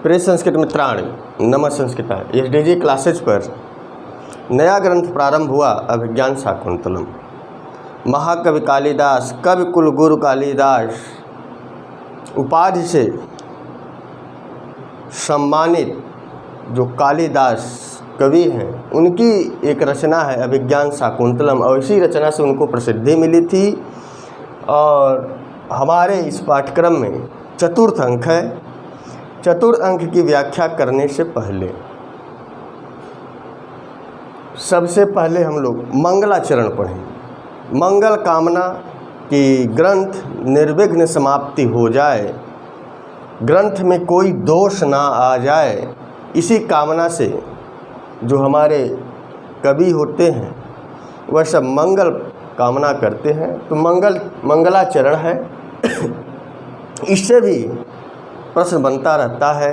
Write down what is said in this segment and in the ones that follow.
प्रिय संस्कृत मित्राणि, नमः संस्कृता। एसडीजी क्लासेज पर नया ग्रंथ प्रारंभ हुआ, अभिज्ञान शाकुंतलम। महाकवि कालिदास, कवि कुलगुरु कालिदास उपाधि से सम्मानित जो कालिदास कवि हैं, उनकी एक रचना है अभिज्ञान शाकुंतलम, और इसी रचना से उनको प्रसिद्धि मिली थी। और हमारे इस पाठ्यक्रम में चतुर्थ अंक है। चतुर्थ अंक की व्याख्या करने से पहले सबसे पहले हम लोग मंगलाचरण पढ़ें। मंगल कामना कि ग्रंथ निर्विघ्न समाप्ति हो जाए, ग्रंथ में कोई दोष ना आ जाए, इसी कामना से जो हमारे कवि होते हैं वह सब मंगल कामना करते हैं। तो मंगलाचरण है। इससे भी प्रश्न बनता रहता है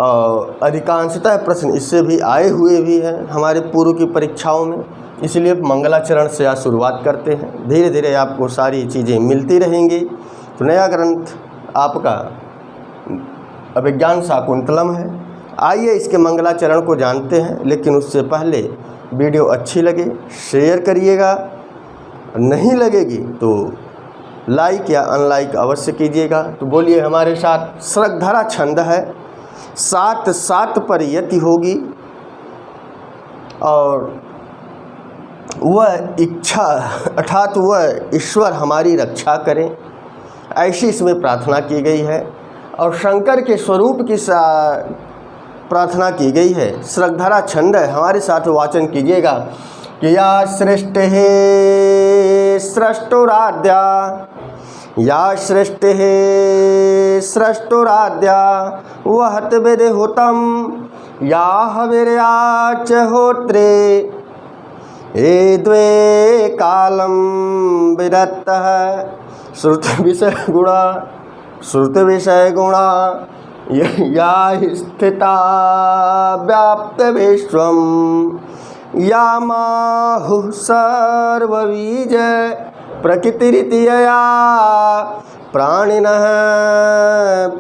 और अधिकांशतः प्रश्न इससे भी आए हुए भी हैं हमारे पूर्व की परीक्षाओं में। इसलिए मंगलाचरण से आज शुरुआत करते हैं। धीरे धीरे आपको सारी चीज़ें मिलती रहेंगी। तो नया ग्रंथ आपका अभिज्ञान शाकुंतलम है। आइए इसके मंगलाचरण को जानते हैं, लेकिन उससे पहले वीडियो अच्छी लगे शेयर करिएगा, नहीं लगेगी तो लाइक या अनलाइक अवश्य कीजिएगा। तो बोलिए हमारे साथ। श्रगधरा छंद है, 7 पर यति होगी और वह इच्छा अर्थात वह ईश्वर हमारी रक्षा करें, ऐसी इसमें प्रार्थना की गई है। और शंकर के स्वरूप की प्रार्थना की गई है। श्रगधरा छंद है, हमारे साथ वाचन कीजिएगा कि या सृष्टि है सृष्टुराद्या, या सृष्टि है सृष्टुराद्या, वहत विदेहुतम या हविर्याच होत्रे, ये द्वे कालम विदत्तः श्रुति विषय गुणा या स्थिता व्याप्त विश्वम, या माहुः सर्वबीज प्रकृतिरितियया प्राणिनः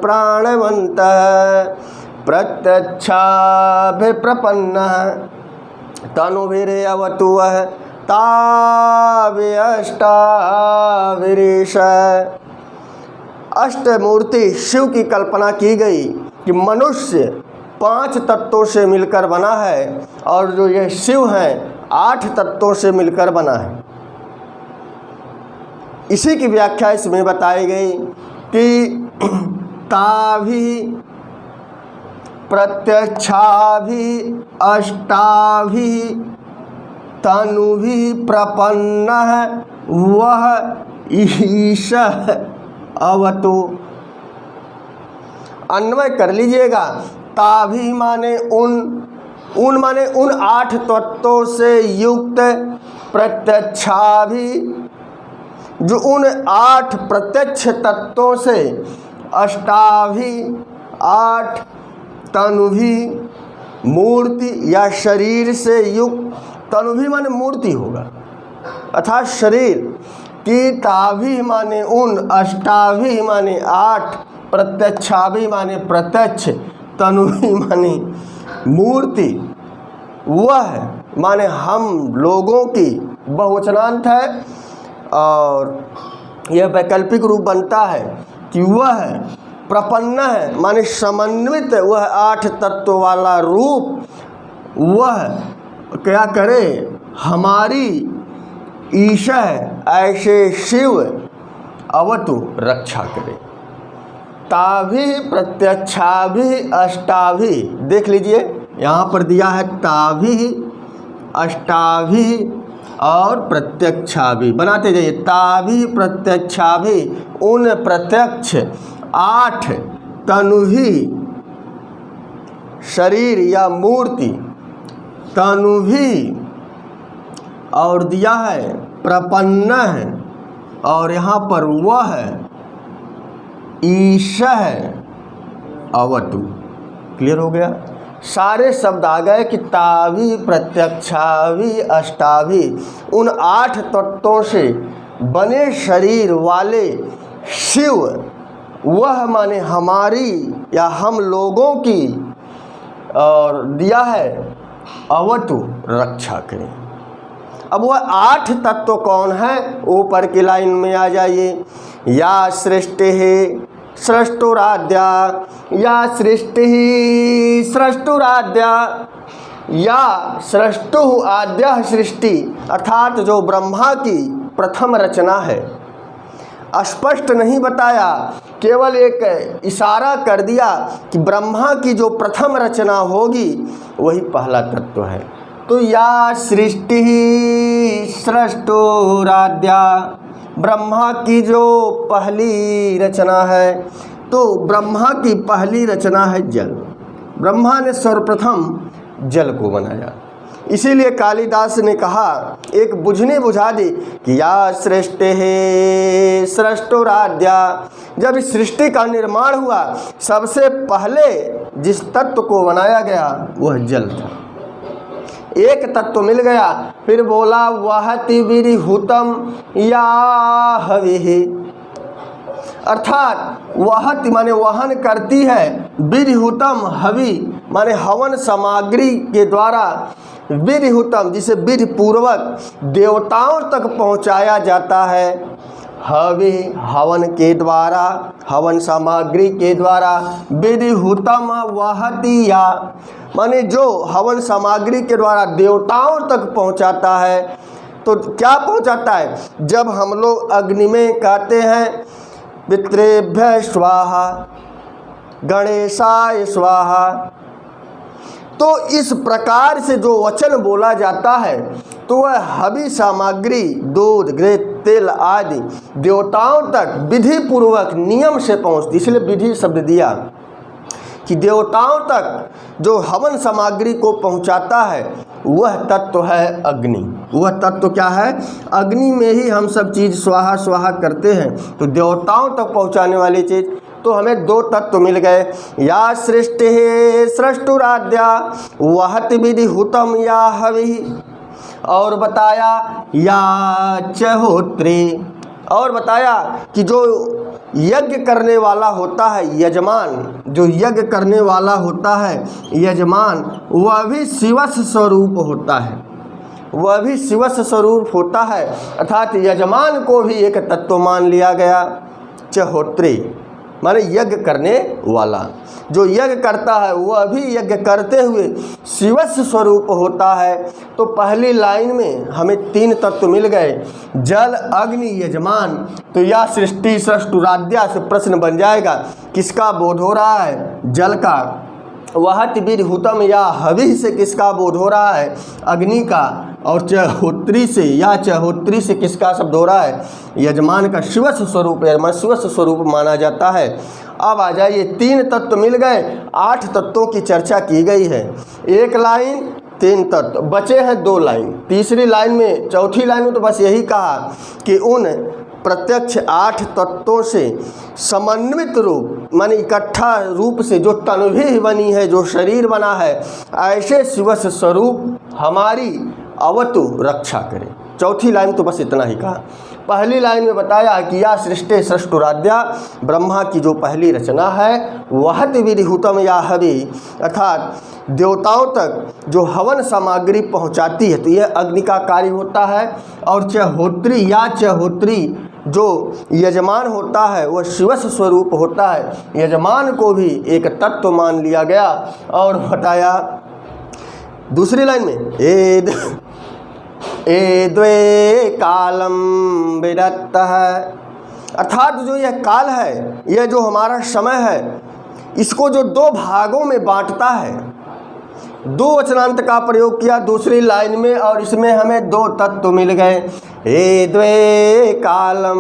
प्राणवन्तः प्रत्यक्षाभिप्रपन्नः तनुभिरवतु वः ताव्यष्टाभिरीश। अष्टमूर्ति शिव की कल्पना की गई कि मनुष्य 5 तत्वों से मिलकर बना है और जो ये शिव हैं 8 तत्वों से मिलकर बना है। इसी की व्याख्या इसमें बताई गई कि ताभि प्रत्यक्षाभि अष्टाभि तनुभि प्रपन्नः वह ईशः अवतु। अन्वय कर लीजिएगा। ताभि माने उन माने उन 8 तत्वों से युक्त, प्रत्यक्षाभि जो उन 8 प्रत्यक्ष तत्वों से, अष्टाभि 8, तनुभि मूर्ति या शरीर से युक्त, तनुभि माने मूर्ति होगा अर्थात शरीर की, ताभि माने उन, अष्टाभि माने 8, प्रत्यक्षाभि माने प्रत्यक्ष, तनुभि माने मूर्ति, वह माने हम लोगों की बहुवचनांत है। और यह वैकल्पिक रूप बनता है कि वह प्रपन्न है माने समन्वित, वह 8 तत्व वाला रूप वह क्या करे, हमारी ईशा ऐसे शिव अवतु रक्षा करे। ताभि प्रत्यक्षाभि अष्टाभि, देख लीजिए यहाँ पर दिया है ताभि अष्टाभि और प्रत्यक्षाभि, बनाते जाइए। ताभि प्रत्यक्षाभि उन प्रत्यक्ष 8, तनुभि शरीर या मूर्ति, तनुभि और दिया है प्रपन्न है, और यहाँ पर वह ईशः अवतु। क्लियर हो गया। सारे शब्द आ गए कि ताभि प्रत्यक्षाभि अष्टाभि उन 8 तत्वों से बने शरीर वाले शिव, वह माने हमारी या हम लोगों की और दिया है अवतु रक्षा करें। अब वह 8 तत्व कौन है, ऊपर की लाइन में आ जाइए। या सृष्टि सृष्टुराद्या, या सृष्टि सृष्टुराद्या, या सृष्टु आद्या सृष्टि, अर्थात जो ब्रह्मा की प्रथम रचना है। स्पष्ट नहीं बताया, केवल एक इशारा कर दिया कि ब्रह्मा की जो प्रथम रचना होगी वही पहला तत्व है। तो या सृष्टि सृष्टुराद्या, ब्रह्मा की जो पहली रचना है, तो ब्रह्मा की पहली रचना है जल। ब्रह्मा ने सर्वप्रथम जल को बनाया। इसीलिए कालिदास ने कहा, एक बुझने बुझा दी कि या सृष्टि है सृष्टुराद्या। जब इस सृष्टि का निर्माण हुआ, सबसे पहले जिस तत्व को बनाया गया वह जल था। एक तत्व मिल गया, फिर बोला वहति विरिहुतम या हविहि, अर्थात वहति माने वहन करती है, विरिहुतम हवि माने हवन सामग्री के द्वारा, विरिहुतम जिसे विधि पूर्वक देवताओं तक पहुंचाया जाता है। हवि हवन के द्वारा, हवन सामग्री के द्वारा, विरिहुतम वहति या माने जो हवन सामग्री के द्वारा देवताओं तक पहुंचाता है। तो क्या पहुंचाता है, जब हम लोग अग्नि में कहते हैं पितृभ्य स्वाहा गणेशाय स्वाहा, तो इस प्रकार से जो वचन बोला जाता है तो वह हवि सामग्री दूध घृत तेल आदि देवताओं तक विधि पूर्वक नियम से पहुँचती। इसलिए विधि शब्द दिया कि देवताओं तक जो हवन सामग्री को पहुँचाता है वह तत्व है अग्नि। वह तत्व क्या है, अग्नि में ही हम सब चीज़ स्वाहा स्वाहा करते हैं। तो देवताओं तक पहुँचाने वाली चीज़, तो हमें 2 तत्व मिल गए। या सृष्टि सृष्टुराद्या वहति विरिहुतम या हविहि, और बताया या चहोत्री, और बताया कि जो यज्ञ करने वाला होता है यजमान, जो यज्ञ करने वाला होता है यजमान, वह भी शिवस्य स्वरूप होता है, वह भी शिवस्य स्वरूप होता है। अर्थात यजमान को भी एक तत्व मान लिया गया। चहोत्री माने यज्ञ करने वाला, जो यज्ञ करता है वह भी यज्ञ करते हुए शिवस्य स्वरूप होता है। तो पहली लाइन में हमें 3 तत्व मिल गए, जल अग्नि यजमान। तो या सृष्टि सृष्टुराद्या से प्रश्न बन जाएगा, किसका बोध हो रहा है, जल का। वहति विरिहुतम या हवि से किसका बोध हो रहा है, अग्नि का। और चहोत्री से या चहोत्री से किसका शब्द हो रहा है, यजमान का। शिवस्य स्वरूप, यजमान शिवस्य स्वरूप माना जाता है। अब आ जाइए, 3 तत्व मिल गए, 8 तत्वों की चर्चा की गई है। एक लाइन 3 तत्व, बचे हैं 2 लाइन। तीसरी लाइन में, चौथी लाइन में तो बस यही कहा कि उन प्रत्यक्ष 8 तत्वों से समन्वित रूप माने इकट्ठा रूप से जो तनवी बनी है, जो शरीर बना है, ऐसे शिवस्य स्वरूप हमारी अवतु रक्षा करे। चौथी लाइन तो बस इतना ही कहा। पहली लाइन में बताया कि या सृष्टि सृष्टुराद्या, ब्रह्मा की जो पहली रचना है, वहति विरिहुतम या हवि, अर्थात देवताओं तक जो हवन सामग्री पहुंचाती है, तो यह अग्नि का कार्य होता है। और चहोत्री या चहोत्री जो यजमान होता है वह शिवस्य स्वरूप होता है। यजमान को भी एक तत्व मान लिया गया। और बताया दूसरी लाइन में, ए द्वे कालम विरत्तः, अर्थात जो यह काल है, यह जो हमारा समय है, इसको जो 2 भागों में बांटता है। 2 वचनांत का प्रयोग किया दूसरी लाइन में, और इसमें हमें 2 तत्व मिल गए। ए द्वे कालम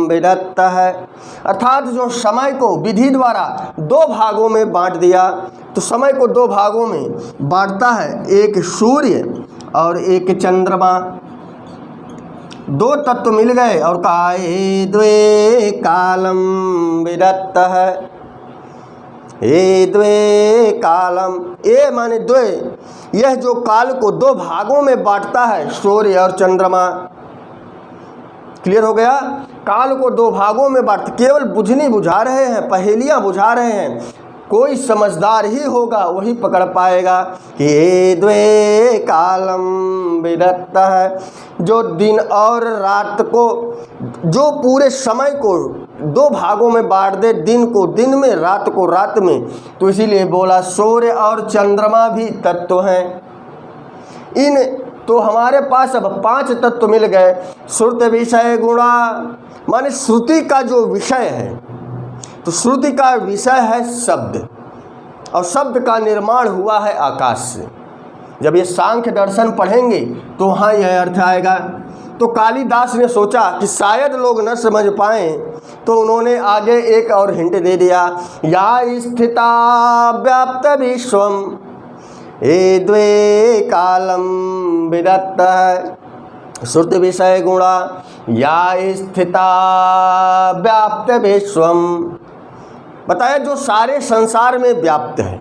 विरत्तः, अर्थात जो समय को विधि द्वारा 2 भागों में बांट दिया। तो समय को 2 भागों में बांटता है, एक सूर्य और एक चंद्रमा। 2 तत्व मिल गए और कहा ए द्वे कालम विरत्तः, ए द्वे कालम, ए माने द्वे, यह जो काल को 2 भागों में बांटता है, सूर्य और चंद्रमा। क्लियर हो गया, काल को 2 भागों में बांट, केवल बुझनी बुझा रहे हैं, पहेलियां बुझा रहे हैं। कोई समझदार ही होगा वही पकड़ पाएगा कि ये द्वे कालम विदत्ता है, जो दिन और रात को, जो पूरे समय को दो भागों में बांट दे, दिन को दिन में, रात को रात में। तो इसीलिए बोला सूर्य और चंद्रमा भी तत्व हैं। इन तो हमारे पास अब 5 तत्व मिल गए। श्रुति विषय गुणा, माने श्रुति का जो विषय है, तो श्रुति का विषय है शब्द, और शब्द का निर्माण हुआ है आकाश से। जब ये सांख्य दर्शन पढ़ेंगे तो वहाँ यह अर्थ आएगा। तो कालिदास ने सोचा कि शायद लोग न समझ पाएँ, तो उन्होंने आगे एक और हिंट दे दिया, या स्थिता व्याप्त विश्वम ये द्वे कालम विदत्ता श्रुति विषय गुणा या स्थिता व्याप्त विश्वम। बताया जो सारे संसार में व्याप्त है।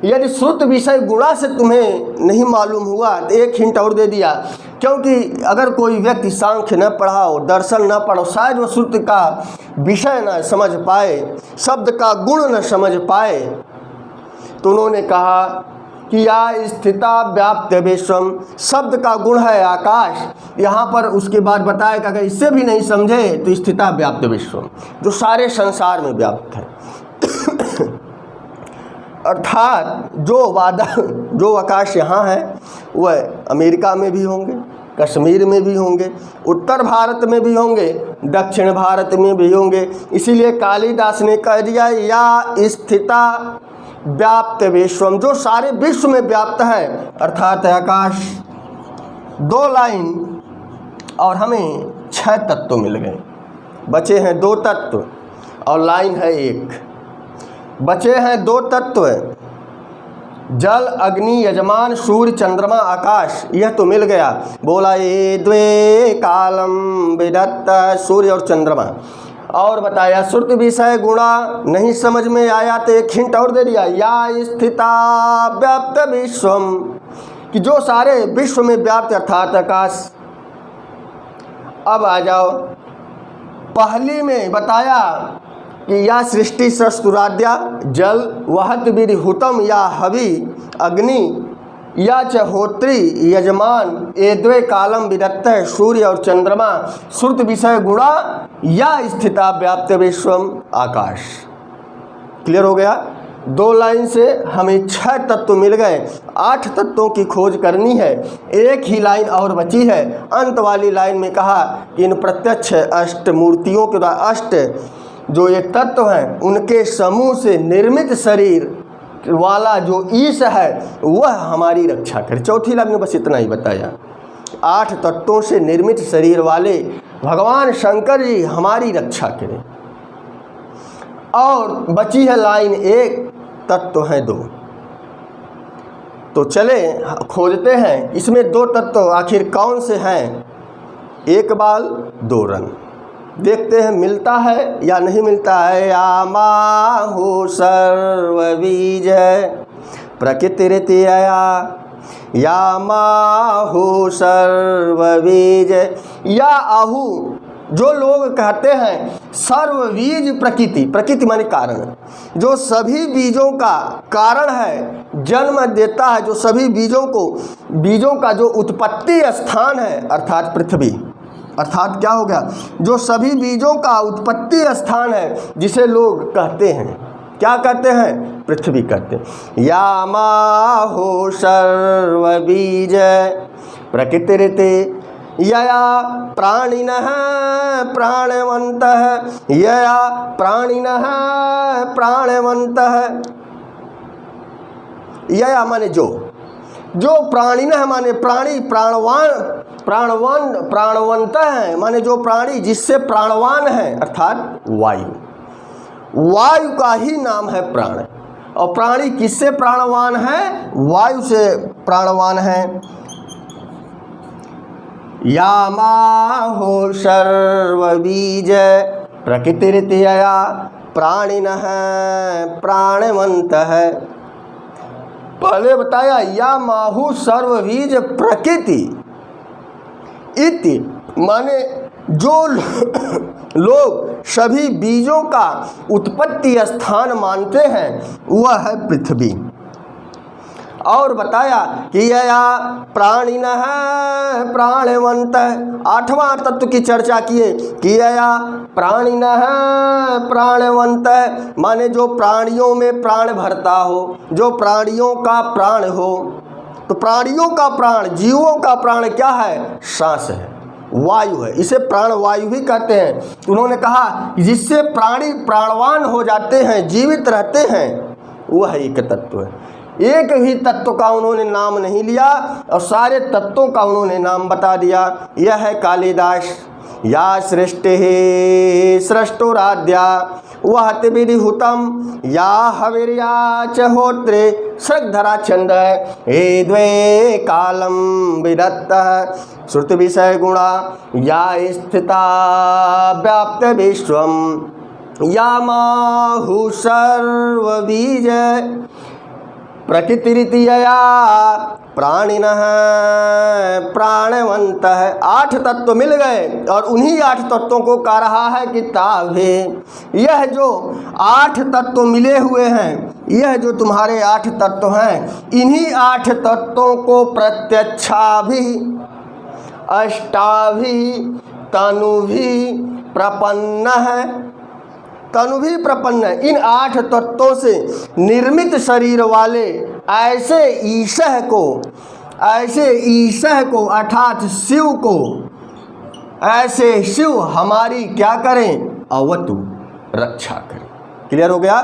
यदि श्रुति विषय गुणा से तुम्हें नहीं मालूम हुआ तो एक हिंट और दे दिया, क्योंकि अगर कोई व्यक्ति सांख्य न पढ़ा हो, दर्शन न पढ़ो, शायद वो श्रुति का विषय न समझ पाए, शब्द का गुण न समझ पाए। तो उन्होंने कहा कि या स्थिता व्याप्त विश्वम, शब्द का गुण है आकाश। यहाँ पर उसके बाद बताया कि अगर इससे भी नहीं समझे तो स्थिता व्याप्त विश्वम, जो सारे संसार में व्याप्त है। अर्थात जो आकाश यहाँ है वह अमेरिका में भी होंगे, कश्मीर में भी होंगे, उत्तर भारत में भी होंगे, दक्षिण भारत में भी होंगे। इसीलिए कालिदास ने कह दिया या स्थिता व्याप्त विश्वम, जो सारे विश्व में व्याप्त है, अर्थात आकाश। 2 लाइन और हमें 6 तत्व मिल गए। बचे हैं 2 तत्व और लाइन है 1। बचे हैं 2 तत्व, जल अग्नि यजमान सूर्य चंद्रमा आकाश, यह तो मिल गया। बोला ये द्वे कालम विदत्ता सूर्य और चंद्रमा। और बताया श्रुति विषय गुणा नहीं समझ में आया तो एक हिंट और दे दिया, या स्थिता व्याप्त विश्वम, कि जो सारे विश्व में व्याप्त अर्थात आकाश। अब आ जाओ पहली में बताया कि या सृष्टि सस्तुराद्या जल वहत विरिहुतम या हवि अग्नि या च होत्री यजमान ये द्वे कालम विदत्त सूर्य और चंद्रमा श्रुति विषय गुणा या स्थिता व्याप्त विश्वम आकाश। क्लियर हो गया। 2 लाइन से हमें 6 तत्व मिल गए। 8 तत्वों की खोज करनी है। एक ही लाइन और बची है। अंत वाली लाइन में कहा कि इन प्रत्यक्ष अष्ट मूर्तियों के द्वारा अष्ट जो ये तत्व हैं उनके समूह से निर्मित शरीर वाला जो ईश है वह हमारी रक्षा करे। चौथी लाइन में बस इतना ही बताया। 8 तत्वों से निर्मित शरीर वाले भगवान शंकर जी हमारी रक्षा करें। और बची है लाइन 1, तत्व हैं 2। तो चले खोजते हैं इसमें 2 तत्व आखिर कौन से हैं। 1 बाल 2 रंग, देखते हैं मिलता है या नहीं मिलता है। या माहु सर्वबीज प्रकृतिरित्यया, या माहु सर्वबीज, या आहु जो लोग कहते हैं सर्वबीज प्रकृति, प्रकृति माने कारण, जो सभी बीजों का कारण है, जन्म देता है, जो सभी बीजों का जो उत्पत्ति स्थान है अर्थात पृथ्वी। अर्थात क्या हो गया, जो सभी बीजों का उत्पत्ति स्थान है, जिसे लोग कहते हैं, क्या कहते हैं, पृथ्वी कहते हैं। या माहो सर्वबीज प्रकृतिरिति यया प्राणिनः प्राणवन्तः, यया प्राणिनः प्राणवन्तः। यया माने जो प्राणिनः माने प्राणी, प्राणवंत है माने जो प्राणी जिससे प्राणवान है अर्थात वायु का ही नाम है प्राण। और प्राणी किससे प्राणवान है, वायु से प्राणवान है। या माहो सर्वबीज प्रकृतिरित्यया प्राणिनः प्राणवन्तः। पहले बताया या माहु सर्वबीज प्रकृति इति, माने जो लोग सभी बीजों का उत्पत्ति स्थान मानते हैं वह है पृथ्वी। और बताया कि यया प्राणिनः प्राणवंत, आठवां तत्व की चर्चा किए कि यया प्राणिनः प्राणवंत, माने जो प्राणियों में प्राण भरता हो, जो प्राणियों का प्राण हो। तो प्राणियों का प्राण, जीवों का प्राण क्या है? सांस है, वायु है, इसे प्राणवायु भी कहते हैं। उन्होंने कहा जिससे प्राणी प्राणवान हो जाते हैं, जीवित रहते हैं, वह एक तत्व है। एक ही तत्व का उन्होंने नाम नहीं लिया और सारे तत्वों का उन्होंने नाम बता दिया। यह है कालिदास। या सृष्टि सृष्टोराध्या वहति विधिहुतम या हविर्या च होत्रे श्रद्धरा छंद हे द्वे कालम विदत्तः श्रुति विषय गुणा या स्थिता व्याप्त विश्वम या माहु सर्वबीज प्रकृतिरितियया प्राणिनः प्राणवन्तः। 8 तत्व मिल गए और उन्हीं 8 तत्वों को कह रहा है कि ताभे। यह जो 8 तत्व मिले हुए हैं, यह जो तुम्हारे 8 तत्व हैं, इन्हीं 8 तत्वों को प्रत्यक्षाभि अष्टाभि तनुभि प्रपन्न है। तनु भी प्रपन्न है। इन 8 तत्वों से निर्मित शरीर वाले ऐसे ईशः को अर्थात शिव को, ऐसे शिव हमारी क्या करें? अवतु, रक्षा करें। क्लियर हो गया?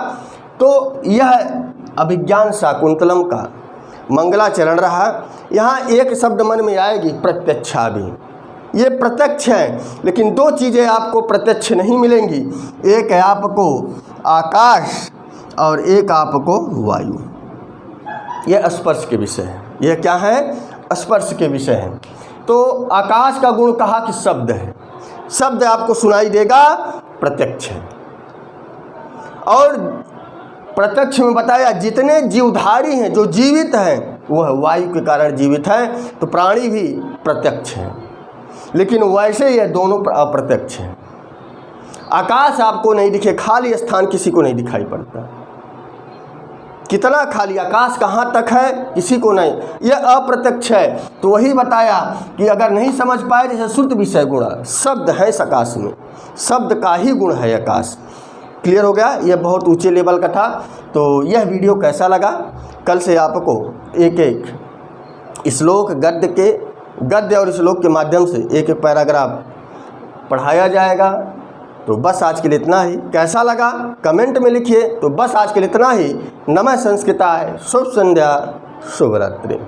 तो यह अभिज्ञान शाकुंतलम का मंगलाचरण रहा। यहाँ एक शब्द मन में आएगी, प्रत्यक्षा भी। ये प्रत्यक्ष है, लेकिन 2 चीज़ें आपको प्रत्यक्ष नहीं मिलेंगी। एक है आपको आकाश और एक आपको वायु। ये स्पर्श के विषय है। यह क्या है? स्पर्श के विषय है। तो आकाश का गुण कहा कि शब्द है, शब्द आपको सुनाई देगा, प्रत्यक्ष है। और प्रत्यक्ष में बताया जितने जीवधारी हैं, जो जीवित हैं, वह वायु के कारण जीवित हैं। तो प्राणी भी प्रत्यक्ष हैं, लेकिन वैसे ये दोनों अप्रत्यक्ष हैं। आकाश आपको नहीं दिखे, खाली स्थान किसी को नहीं दिखाई पड़ता। कितना खाली आकाश कहाँ तक है किसी को नहीं, यह अप्रत्यक्ष है। तो वही बताया कि अगर नहीं समझ पाए, जैसे श्रुति विषय गुण, शब्द है आकाश में, शब्द का ही गुण है आकाश। क्लियर हो गया? यह बहुत ऊंचे लेवल का था। तो यह वीडियो कैसा लगा? कल से आपको एक एक श्लोक गद्य और श्लोक के माध्यम से एक एक पैराग्राफ पढ़ाया जाएगा। तो बस आज के लिए इतना ही। कैसा लगा कमेंट में लिखिए। तो बस आज के लिए इतना ही। नमः संस्कृताय। शुभ संध्या, शुभ रात्रि।